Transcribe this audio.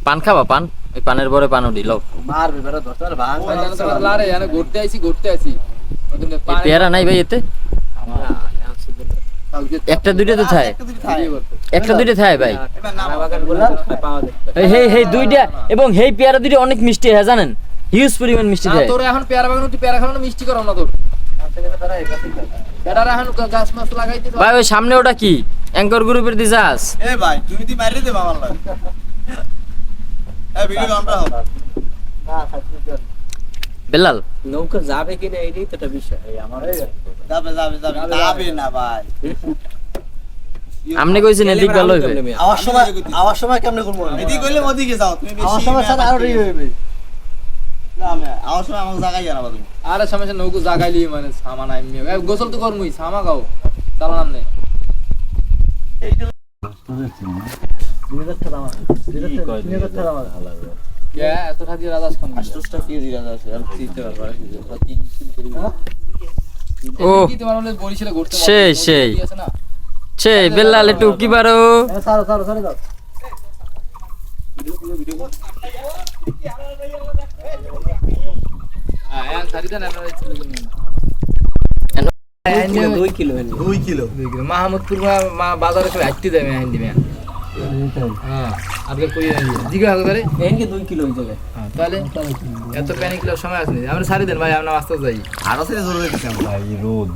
পান খাবা পান ওই পানের পরে পানও দিল মারবে বেটা ধরতে ভাঙ লারে এখানে ঘুরতে আইছি এই পেয়ারা নাই ভাই এতে একটা দুইটা তো থাকে একটা দুইটা থাকে ভাই হেই হেই দুইটা এবং হেই পেয়ারা দুইটা অনেক মিষ্টি হয় জানেন হিউজ পরিমাণ মিষ্টি থাকে তোর এখন পেয়ারা বাগান তুই পেয়ারা খাওয়ানো মিষ্টি করো না তোর বেটারা এখন গাছ মাছ লাগাইতে ভাই ওই সামনে ওটা কি অ্যাঙ্কর গ্রুপের দিছাস এ ভাই তুমি দি মারি দে আমার লাগে এ ভিডিও গানটা হোক বেলাল নৌকা যাবে কিনা এটাই তো একটা বিষয় আমার যাবে না ভাই আপনি কইছেন এদিক ভালো হইবে আওয়ার সময় কেমনে করব এদিক কইলে ওদিকে যাও তুমি বেশি আওয়ার সময় সাথে আরো ই হইবে না আমি আওয়ার সময় আমার জায়গায় জানাবা তুমি আরে সমস্যা নৌকো জাগাইলি মানে সামা নাই গোসল তো করমুই সামা গাও চালানাম নেই এত খাদি রাজাস কোন আষ্টটা কি দিরা আছে আর দিতে পারবা ও কি তোমার বলে বরিশালে ঘুরতে সেই সেই বেলাল একটু কি পারো সারো দাও হ্যাঁ সারিদা না আমরা ছিল 2 কিলো মাহমুদপুর মা বাজারে করে হাঁটতে যাবে হ্যাঁ দিবে হ্যাঁ আজকে কই জিগা করে এনকে 2 কিলো হয়ে যাবে হ্যাঁ তাহলে এত প্যানিক সময় আছে আমরা সারি দেন ভাই আমরা আস্তে যাই আরো সাথে জরুরি কিছু ভাই রোদ